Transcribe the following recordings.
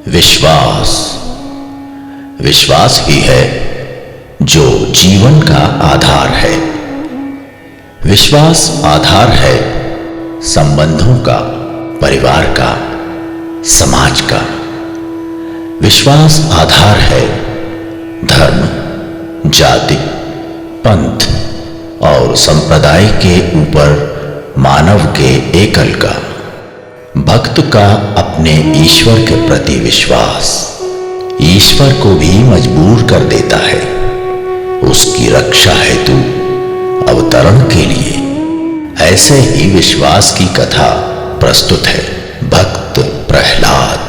विश्वास। विश्वास ही है जो जीवन का आधार है। विश्वास आधार है संबंधों का, परिवार का, समाज का। विश्वास आधार है धर्म, जाति, पंथ और संप्रदाय के ऊपर मानव के एकल का। भक्त का अपने ईश्वर के प्रति विश्वास ईश्वर को भी मजबूर कर देता है उसकी रक्षा हेतु अवतरण के लिए। ऐसे ही विश्वास की कथा प्रस्तुत है भक्त प्रहलाद।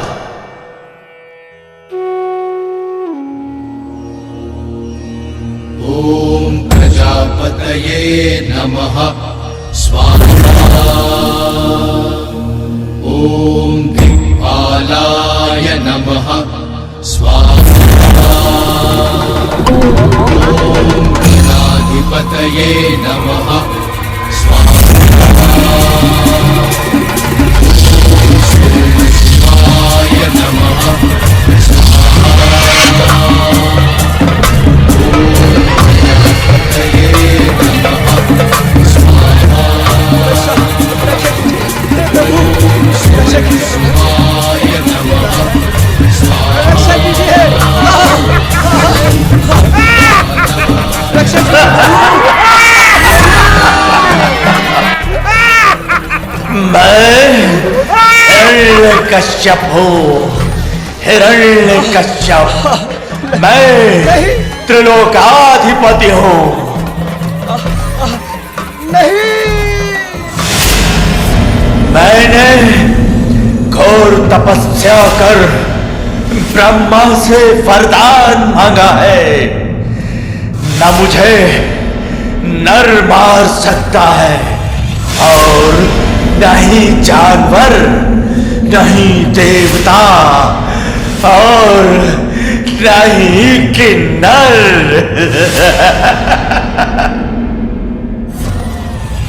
ओम प्रजापतये नमः स्वाहा। ओम दिक्पालाय नमः स्वाहा। ओम गणाधिपतये नमः स्वाहा। ओम शिवाय नमः स्वाहा। ओम गणपतये नमः स्वाहा। शिवाय नमः मैं हिरण्यकश्यप हूँ, हिरण्यकश्यप। मैं त्रिलोकाधिपति हूँ। नहीं, मैंने घोर तपस्या कर ब्रह्मा से वरदान मांगा है। न मुझे नर मार सकता है और न ही जानवर, न ही देवता और न ही किन्नर।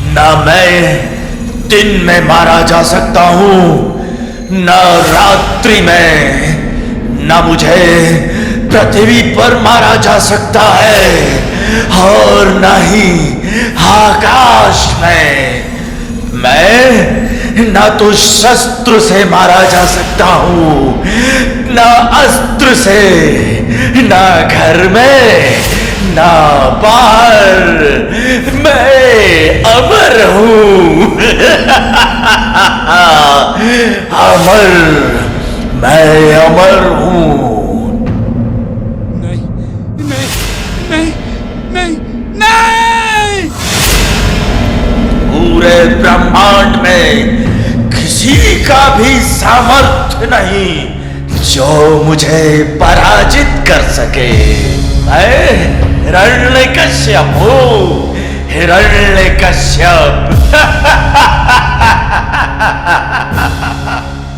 न मैं दिन में मारा जा सकता हूं, न रात्रि में। न मुझे पृथ्वी पर मारा जा सकता है और न ही आकाश में। मैं न तो शस्त्र से मारा जा सकता हूं, न अस्त्र से, न घर में, न बाहर। मैं अमर हूं। अमर, मैं अमर हूं। नहीं, नहीं, नहीं, नहीं, नहीं। पूरे ब्रह्मांड में किसी का भी सामर्थ्य नहीं जो मुझे पराजित कर सके। मैं हिरण्यकश्यप हूँ, हिरण्यकश्यप।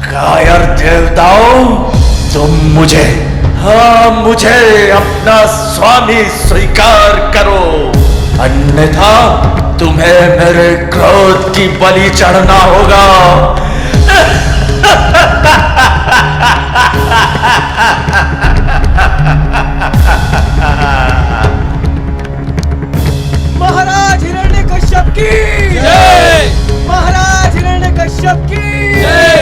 कायर देवताओं, तुम मुझे, हाँ मुझे अपना स्वामी स्वीकार करो, अन्यथा तुम्हें मेरे क्रोध की बलि चढ़ना होगा। महाराज हिरण्यकश्यप की जय। महाराज हिरण्यकश्यप की जय।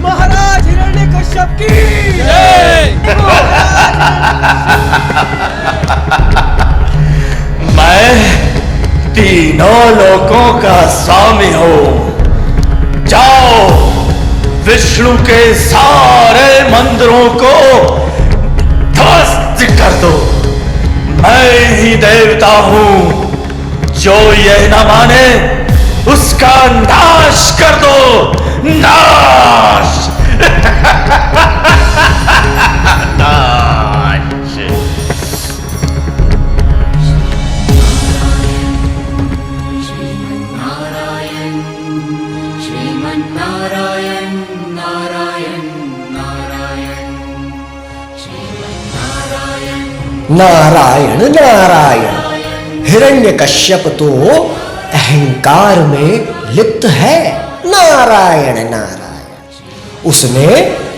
महाराज हिरण्यकश्यप की जय। मैं तीनों लोकों का स्वामी हूं। जाओ, विष्णु के सारे मंदिरों को ध्वस्त कर दो। मैं ही देवता हूं। जो ये न माने उसका नाश कर दो। नाश। नाश। श्रीमन्नारायण श्रीमन्नारायण नारायण नारायण श्रीमन्नारायण नारायण नारायण। हिरण्यकश्यप तो अहंकार में लिप्त है। नारायण नारायण। उसने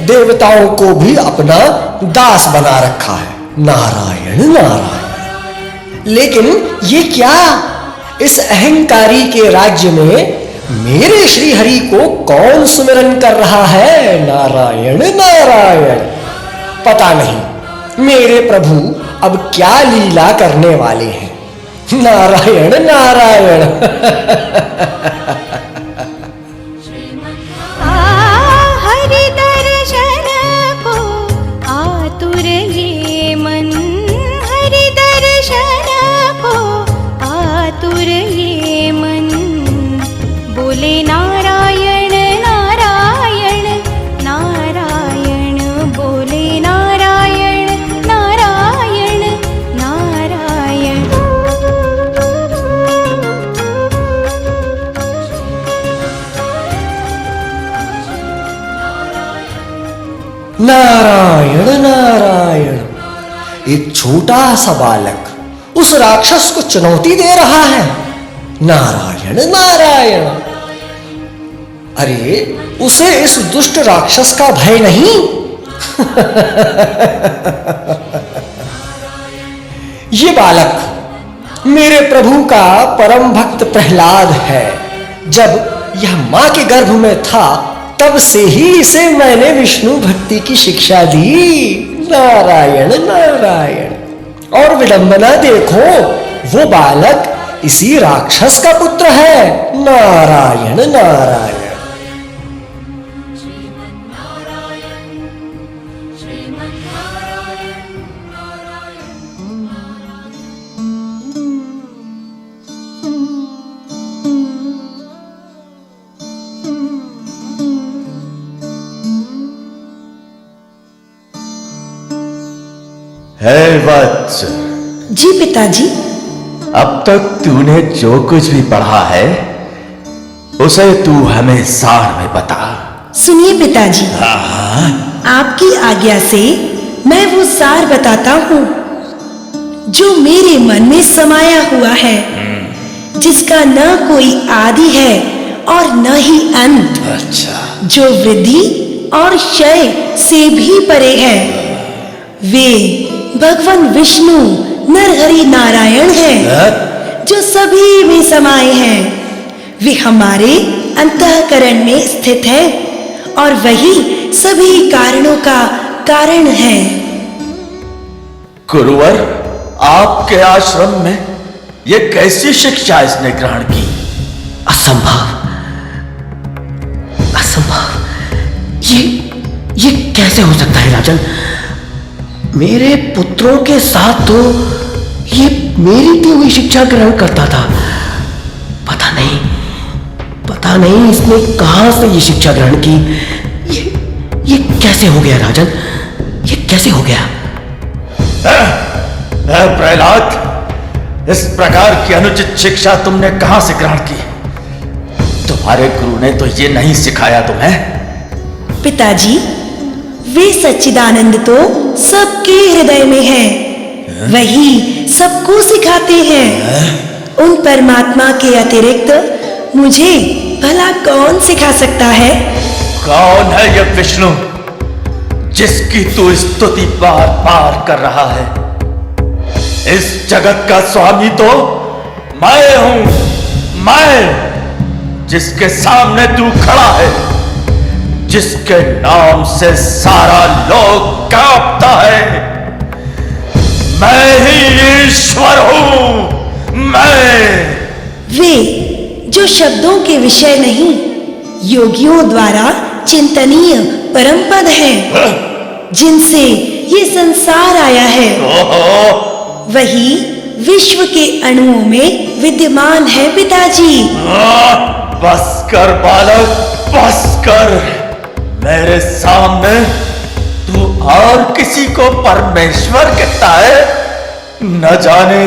देवताओं को भी अपना दास बना रखा है। नारायण नारायण। लेकिन ये क्या, इस अहंकारी के राज्य में मेरे श्री हरि को कौन सुमिरन कर रहा है? नारायण नारायण। पता नहीं मेरे प्रभु अब क्या लीला करने वाले हैं। नारायण नारायण। हरि दर्शन को आतुर ये मन, हरि दर्शन को आतुर ये मन, बोले नारायण नारायण नारायण, बोले नारायण नारायण नारायण। नारायण नारायण। एक छोटा सा बालक उस राक्षस को चुनौती दे रहा है। नारायण नारायण। अरे उसे इस दुष्ट राक्षस का भय नहीं? ये बालक मेरे प्रभु का परम भक्त प्रहलाद है। जब यह मां के गर्भ में था तब से ही इसे मैंने विष्णु भक्ति की शिक्षा दी। नारायण नारायण। और विडंबना देखो, वो बालक इसी राक्षस का पुत्र है। नारायण नारायण। हे वत्स, जी पिताजी। अब तक तूने जो कुछ भी पढ़ा है उसे तू हमें सार में बता। सुनिए पिताजी, आपकी आज्ञा से मैं वो सार बताता हूँ जो मेरे मन में समाया हुआ है, जिसका न कोई आदि है और न ही अंत। अच्छा। जो वृद्धि और क्षय से भी परे है। वे भगवान विष्णु नरहरि नारायण हैं, जो सभी में समाये हैं। वे हमारे अंतःकरण में स्थित है और वही सभी कारणों का कारण है। गुरुवर, आपके आश्रम में ये कैसी शिक्षा इसने ग्रहण की? असंभव, असंभव। ये कैसे हो सकता है राजन? मेरे पुत्रों के साथ तो ये मेरी दी हुई शिक्षा ग्रहण करता था। पता नहीं इसने कहां से ये शिक्षा ग्रहण की। ये कैसे हो गया राजन? ये कैसे हो गया? प्रहलाद, इस प्रकार की अनुचित शिक्षा तुमने कहां से ग्रहण की? तुम्हारे गुरु ने तो ये नहीं सिखाया तुम्हें। पिताजी, वे सच्चिदानंद तो सबके हृदय में है, वही सबको सिखाते हैं। उन परमात्मा के अतिरिक्त मुझे भला कौन सिखा सकता है? कौन है यह विष्णु जिसकी तू स्तुति बार बार कर रहा है? इस जगत का स्वामी तो मैं हूं, मैं जिसके सामने तू खड़ा है, जिसके नाम से सारा लोक कांपता है। मैं ही ईश्वर हूं, मैं। वे जो शब्दों के विषय नहीं, योगियों द्वारा चिंतनीय परम पद हैं, जिनसे ये संसार आया है, वही विश्व के अणुओं में विद्यमान है पिताजी। बस कर बालक, बस कर। मेरे सामने तू और किसी को परमेश्वर कहता है? न जाने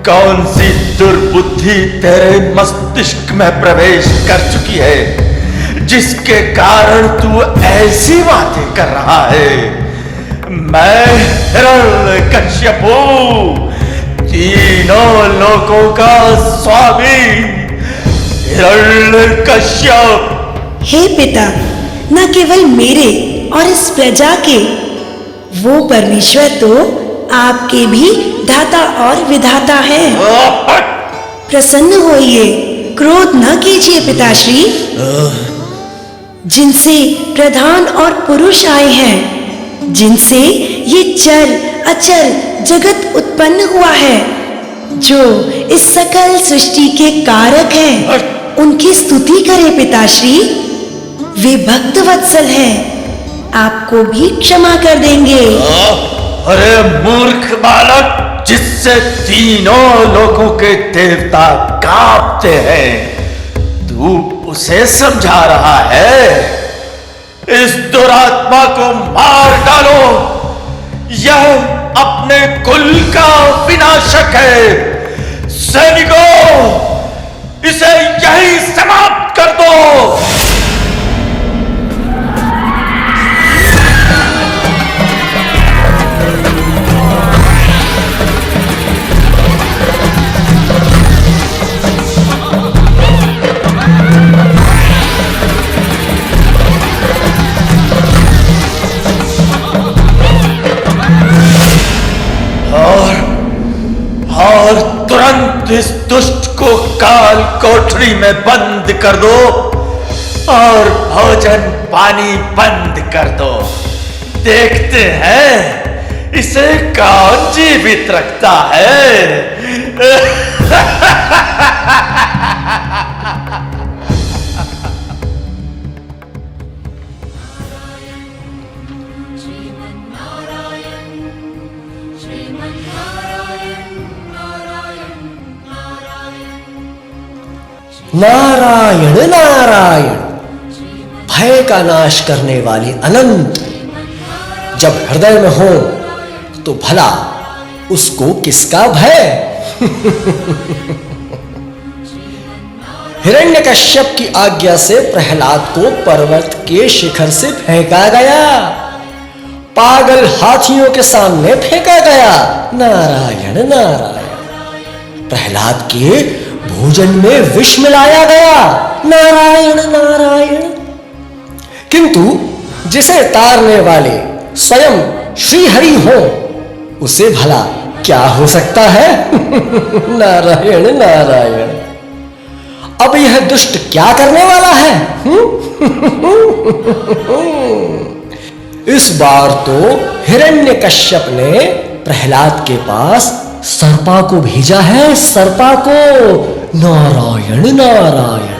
कौन सी दुर्बुद्धि तेरे मस्तिष्क में प्रवेश कर चुकी है, जिसके कारण तू ऐसी बातें कर रहा है। मैं हिरण्यकश्यप हूं, तीनों लोकों का स्वामी हिरण्यकश्यप। हे पिता, न केवल मेरे और इस प्रजा के, वो परमेश्वर तो आपके भी दाता और विधाता हैं। प्रसन्न होइए, क्रोध न कीजिए पिताश्री। जिनसे प्रधान और पुरुष आए हैं, जिनसे ये चर अचर जगत उत्पन्न हुआ है, जो इस सकल सृष्टि के कारक हैं, उनकी स्तुति करें पिताश्री। वे भक्त वत्सल हैं, आपको भी क्षमा कर देंगे। अरे मूर्ख बालक, जिससे तीनों लोकों के देवता कांपते हैं, तू उसे समझा रहा है? इस दुरात्मा को मार डालो, यह अपने कुल का विनाशक है। सैनिकों, इसे यहीं समाप्त कर दो। और तुरंत इस दुष्ट को काल कोठरी में बंद कर दो और भोजन पानी बंद कर दो। देखते हैं इसे कौन जीवित रखता है। नारायण नारायण, भय का नाश करने वाली अनंत जब हृदय में हो तो भला उसको किसका भय। हिरण्यकश्यप की आज्ञा से प्रहलाद को पर्वत के शिखर से फेंका गया, पागल हाथियों के सामने फेंका गया। नारायण नारायण, प्रहलाद के भोजन में विष मिलाया गया। नारायण नारायण, किंतु जिसे तारने वाले स्वयं श्री हरि हो, उसे भला क्या हो सकता है। नारायण नारायण, अब यह दुष्ट क्या करने वाला है। इस बार तो हिरण्यकश्यप ने प्रहलाद के पास सर्पा को भेजा है, सर्पा को। नारायण नारायण,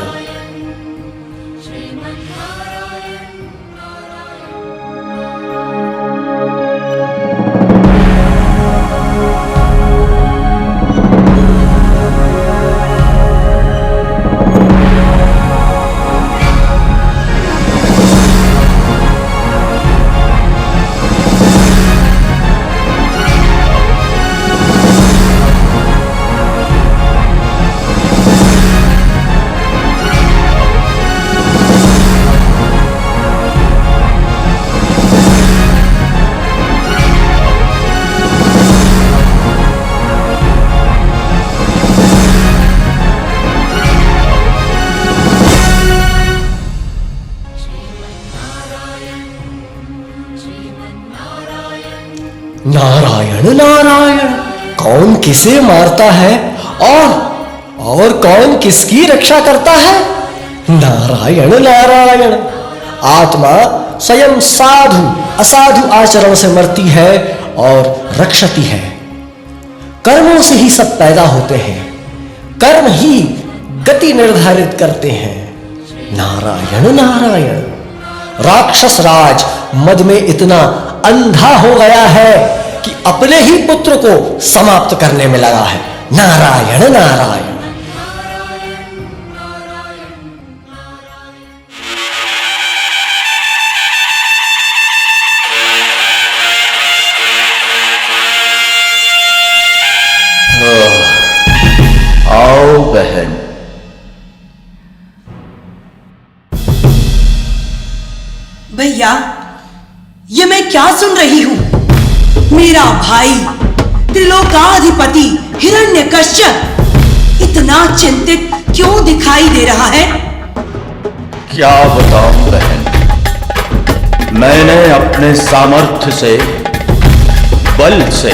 नारायण नारायण, कौन किसे मारता है और कौन किसकी रक्षा करता है। नारायण नारायण, आत्मा स्वयं साधु असाधु आचरण से मरती है और रक्षती है। कर्मों से ही सब पैदा होते हैं, कर्म ही गति निर्धारित करते हैं। नारायण नारायण, राक्षस राज मद में इतना अंधा हो गया है कि अपने ही पुत्र को समाप्त करने में लगा है। नारायण नारायण, आओ बहन। भैया, ये मैं क्या सुन रही हूँ। मेरा भाई त्रिलोकाधिपति हिरण्यकश्यप इतना चिंतित क्यों दिखाई दे रहा है। क्या बताऊं बहन, मैंने मैं अपने सामर्थ्य से, बल से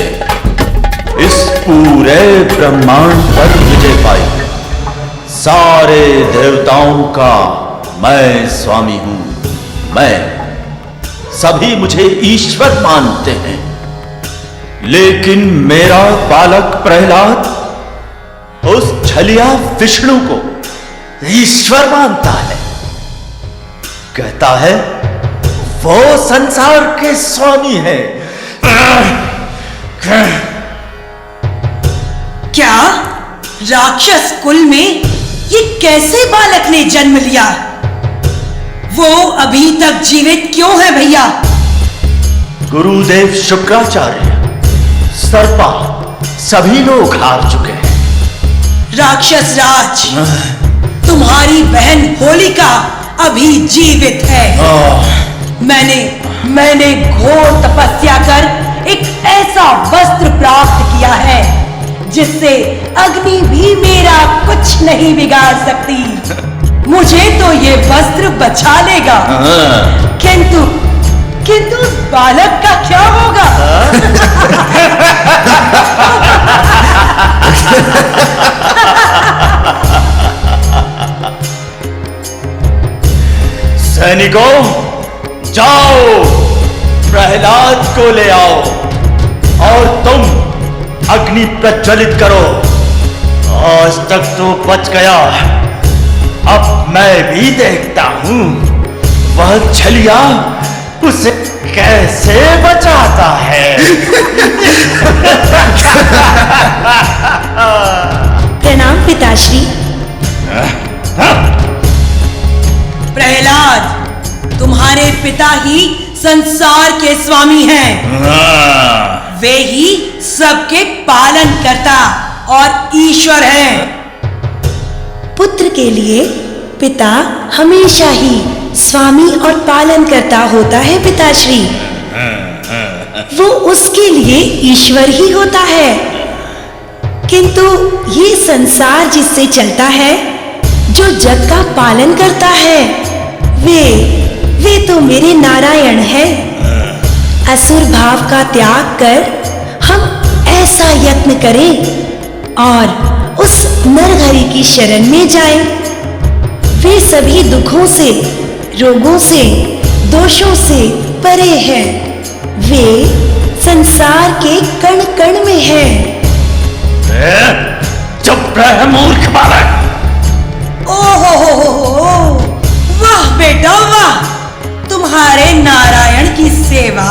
इस पूरे ब्रह्मांड पर विजय पाई। सारे देवताओं का मैं स्वामी हूं। मैं, सभी मुझे ईश्वर मानते हैं, लेकिन मेरा बालक प्रहलाद उस छलिया विष्णु को ईश्वर मानता है। कहता है वो संसार के स्वामी है। क्या राक्षस कुल में ये कैसे बालक ने जन्म लिया? वो अभी तक जीवित क्यों है भैया? गुरुदेव शुक्राचार्य, सर्पा, सभी लोग हार चुके हैं। राक्षस राज, तुम्हारी बहन होलिका अभी जीवित है। मैंने घोर तपस्या कर एक ऐसा वस्त्र प्राप्त किया है जिससे अग्नि भी मेरा कुछ नहीं बिगाड़ सकती। मुझे तो ये वस्त्र बचा लेगा, किंतु उस बालक का क्या होगा? सैनिकों, जाओ प्रहलाद को ले आओ और तुम अग्नि प्रज्वलित करो। आज तक तो बच गया, अब मैं भी देखता हूं वह छलिया उसे कैसे बचाता है। प्रणाम पिताश्री। प्रहलाद, तुम्हारे पिता ही संसार के स्वामी हैं। वे ही सबके पालन करता और ईश्वर हैं। पुत्र के लिए पिता हमेशा ही स्वामी और पालन करता होता है पिताश्री। वो उसके लिए ईश्वर ही होता है। किंतु ये संसार जिससे चलता है, जो जग का पालन करता है, वे तो मेरे नारायण है। असुर भाव का त्याग कर हम ऐसा यत्न करें और उस नरहरि की शरण में जाएं। वे सभी दुखों से, रोगों से, दोषों से परे हैं। वे संसार के कण कण में हैं। चुप रह मूर्ख बालक। ओहो, वाह बेटा वाह, तुम्हारे नारायण की सेवा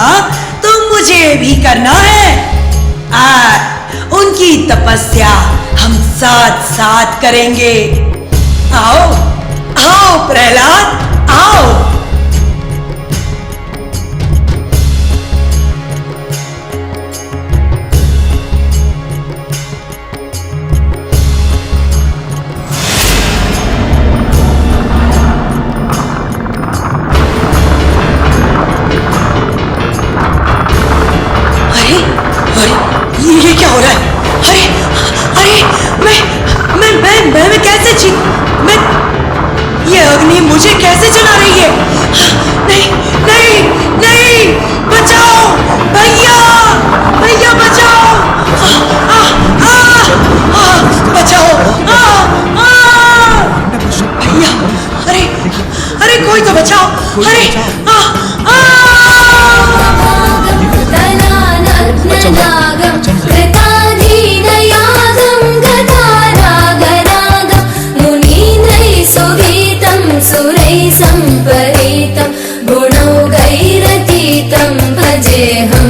तो मुझे भी करना है। उनकी तपस्या हम साथ साथ करेंगे। आओ आओ प्रहलाद, आओ। ये क्या हो रहा है? अरे मैं कैसे ये अग्नि मुझे कैसे जला रही है? नहीं, बचाओ भैया, बचाओ, बचाओ भैया, अरे कोई तो बचाओ, नागं कृताधीनयागं गतारागरागं मुनीन्द्रैः सुगीतं सुरैः सम्परीतं गुणौघैरतीतं भजेऽहं।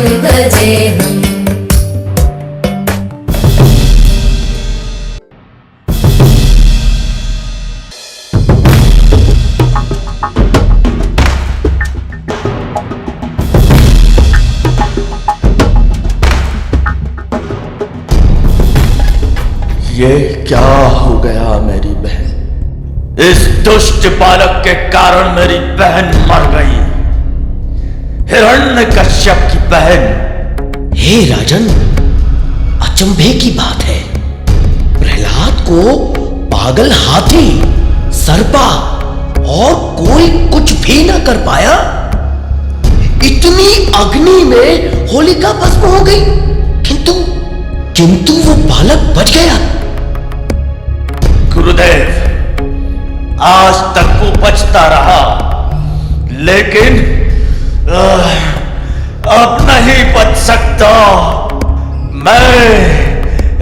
ये क्या हो गया मेरी बहन? इस दुष्ट बालक के कारण मेरी बहन मर गई। हिरण्यकश्यप की बहन। हे राजन, अचंभे की बात है। प्रहलाद को पागल हाथी, सर्पा और कोई कुछ भी न कर पाया। इतनी अग्नि में होलिका भस्म हो गई, किंतु वो बालक बच गया। गुरुदेव, आज तक वो बचता रहा, लेकिन अब नहीं बच सकता। मैं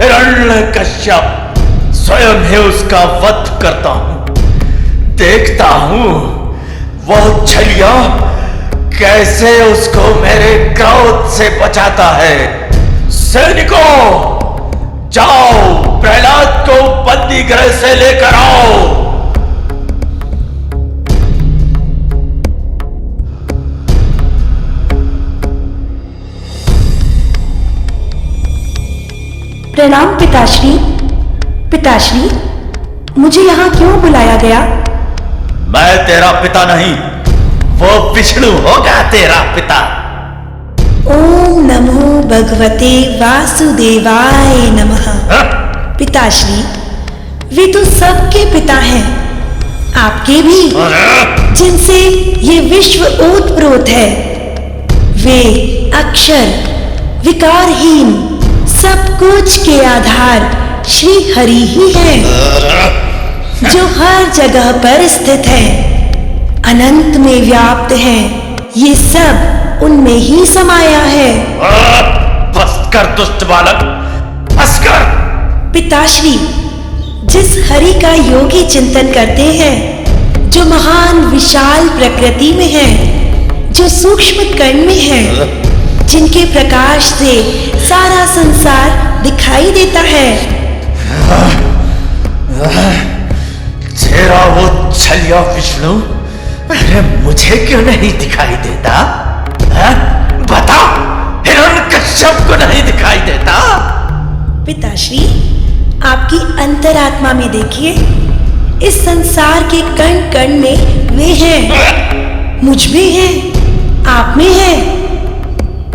हिरण्यकश्यप स्वयं ही उसका वध करता हूं। देखता हूं वो छलिया कैसे उसको मेरे क्रोध से बचाता है। सैनिकों, जाओ प्रहलाद को बंदी गृह से लेकर आओ। प्रणाम पिताश्री। पिताश्री, मुझे यहाँ क्यों बुलाया गया? मैं तेरा पिता नहीं, वो विष्णु होगा तेरा पिता। ओम नमो भगवते वासुदेवाय नमः। पिताश्री, वे तो सबके पिता हैं, आपके भी, जिनसे ये विश्व ओतप्रोत है। वे अक्षर, विकारहीन, सब कुछ के आधार श्री हरि ही हैं, जो हर जगह पर स्थित है, अनंत में व्याप्त है। ये सब उनमें ही समाया है। बस कर दुष्ट बालक, बस कर। पिताश्री, जिस हरि का योगी चिंतन करते हैं, जो महान विशाल प्रकृति में है, जो सूक्ष्म कण में है, जिनके प्रकाश से सारा संसार दिखाई देता है, तेरा वो छलिया विष्णु अरे मुझे क्यों नहीं दिखाई देता? बता, हिरण्यकश्यप को नहीं दिखाई देता? पिताश्री, आपकी अंतरात्मा में देखिए, इस संसार के कण कण में वे हैं, मुझ में हैं, आप में हैं,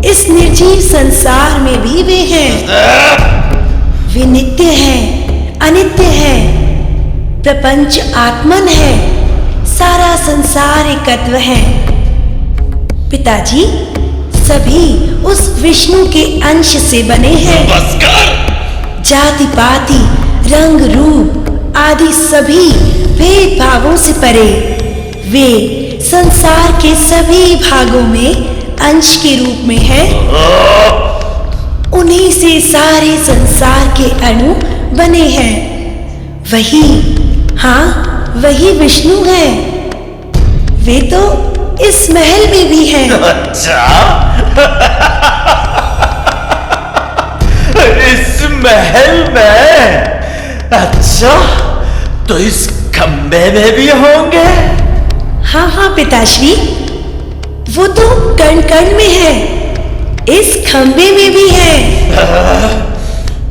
इस निर्जीव संसार में भी वे हैं। वे नित्य हैं, अनित्य हैं, प्रपंच आत्मन है, सारा संसार एकत्व है। पिताजी, सभी उस विष्णु के अंश से बने हैं। बस कर। जाति पाति, रंग रूप आदि सभी भेदभावों से परे वे संसार के सभी भागों में अंश के रूप में है। उन्हीं से सारे संसार के अणु बने हैं। वही, हाँ, वही विष्णु है। वे तो इस महल में भी हैं। अच्छा, इस महल में? अच्छा, तो इस खंबे में भी होंगे? हाँ हाँ पिताश्री, वो तो कण कण में है, इस खंबे में भी है।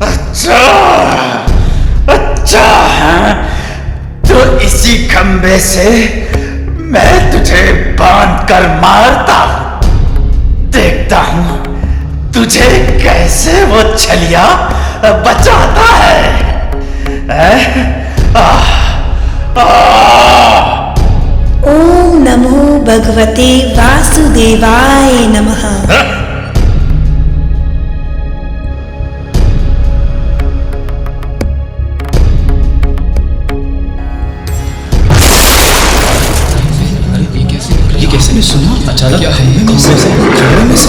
अच्छा, अच्छा, तो इसी खंबे से मैं तुझे बांध कर मारता हूं। देखता हूं तुझे कैसे वो छलिया बचाता है। ओम नमो भगवते वासुदेवाय नमः। ये कैसे मैं सुना अचानक क्या है? में से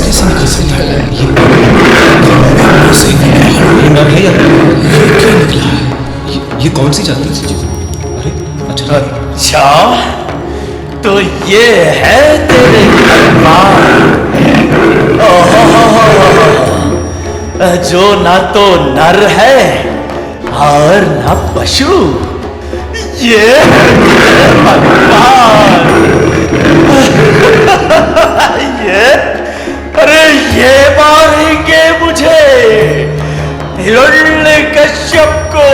कैसे निकल सकता है? ये नर है या ये क्या निकला है? ये कौन सी जाति है? अरे अच्छा, अच्छा, तो ये है तेरे भगवान, जो ना तो नर है और ना पशु। ये है तेरे भगवान। अरे ये मारेंगे मुझे, हिरण्यकश्यप को।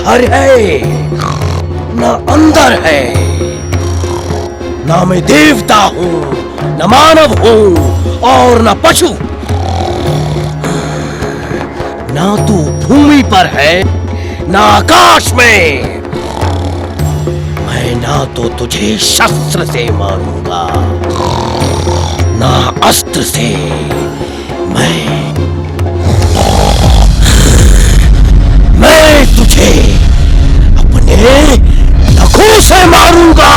बाहर है न अंदर है, ना मैं देवता हूं न मानव हूं और न पशु। ना तू भूमि पर है ना आकाश में। मैं ना तो तुझे शस्त्र से मारूंगा ना अस्त्र से, मैं तुझे अपने नखों से मारूंगा।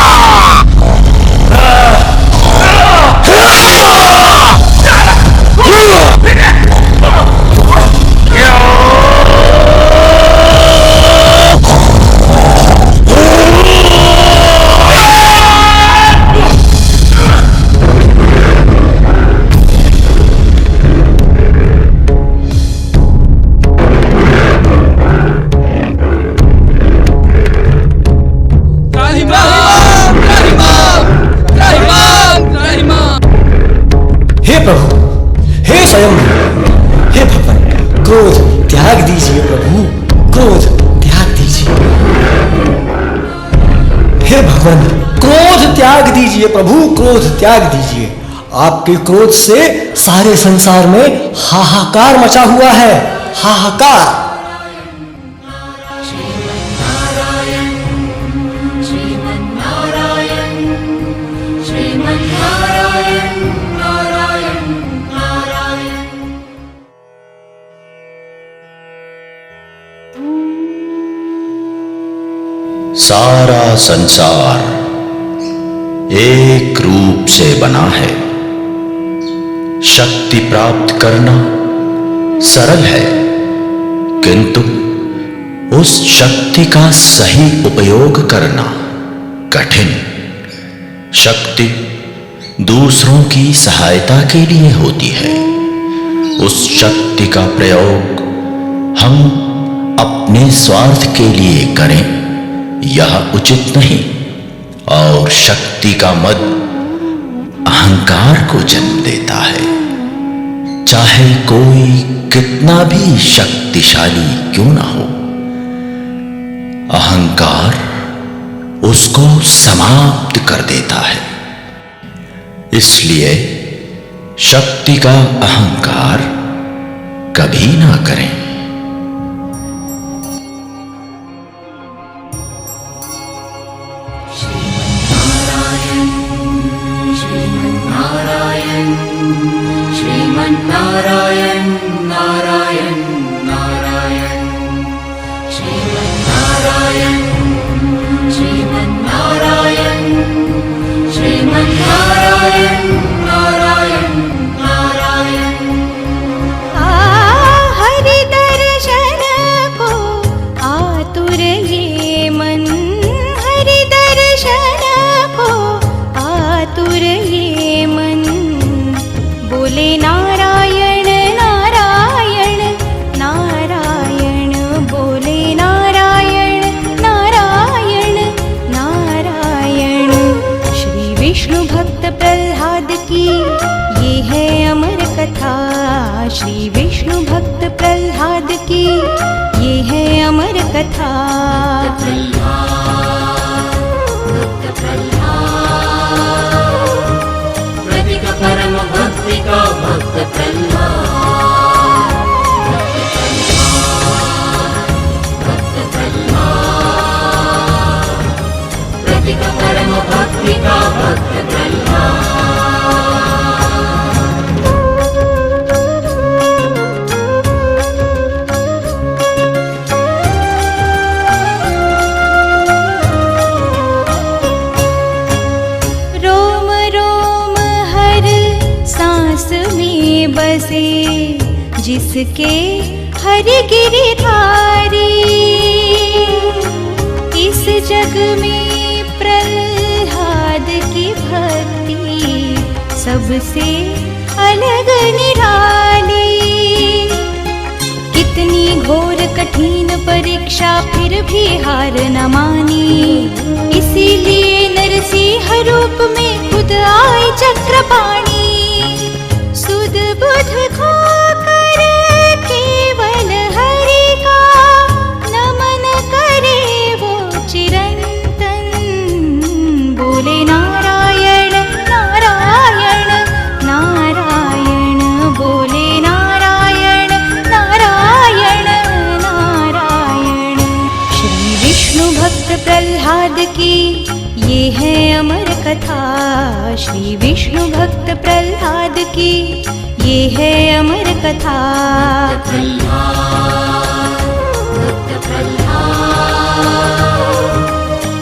हे प्रभु, हे स्वयं, हे भगवान, क्रोध त्याग दीजिए प्रभु, क्रोध त्याग दीजिए। हे भगवान, क्रोध त्याग दीजिए प्रभु, क्रोध त्याग दीजिए। आपके क्रोध से सारे संसार में हाहाकार मचा हुआ है, हाहाकार। सारा संसार एक रूप से बना है। शक्ति प्राप्त करना सरल है, किंतु उस शक्ति का सही उपयोग करना कठिन। शक्ति दूसरों की सहायता के लिए होती है। उस शक्ति का प्रयोग हम अपने स्वार्थ के लिए करें यह उचित नहीं, और शक्ति का मद अहंकार को जन्म देता है। चाहे कोई कितना भी शक्तिशाली क्यों ना हो, अहंकार उसको समाप्त कर देता है। इसलिए शक्ति का अहंकार कभी ना करें। श्रीमन्नारायण नारायण नारायण, श्रीमन्नारायण श्रीमन्नारायण श्रीमन्नारायण नारायण नारायण। हरि दर्शन को आतुर ये मन, हरि दर्शन को आतुर ये मन। बोले नारायण नारायण नारायण, बोले नारायण नारायण नारायण। श्री विष्णु भक्त प्रह्लाद की ये है अमर कथा, श्री विष्णु भक्त प्रह्लाद की ये है अमर कथा। परम भक्ति का भक्त प्रह्लाद, भक्त प्रह्लाद, प्रतीक परम भक्ति का भक्त प्रह्लाद। रोम रोम हर सांस में बसे जिसके हरि गिरिधारी, इस जग में प्रह्लाद की भक्ति सबसे अलग निराली। कितनी घोर कठिन परीक्षा फिर भी हार न मानी, इसीलिए नरसिंह रूप में खुद आए चक्रपाणी। सुध बुध खो कर केवल हरि का नमन कर प्रह्लाद की ये है अमर कथा। श्री विष्णु भक्त प्रह्लाद की ये है अमर कथा। भक्त प्रह्लाद,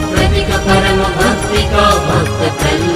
प्रतीक परम भक्ति का भक्त प्रह्लाद।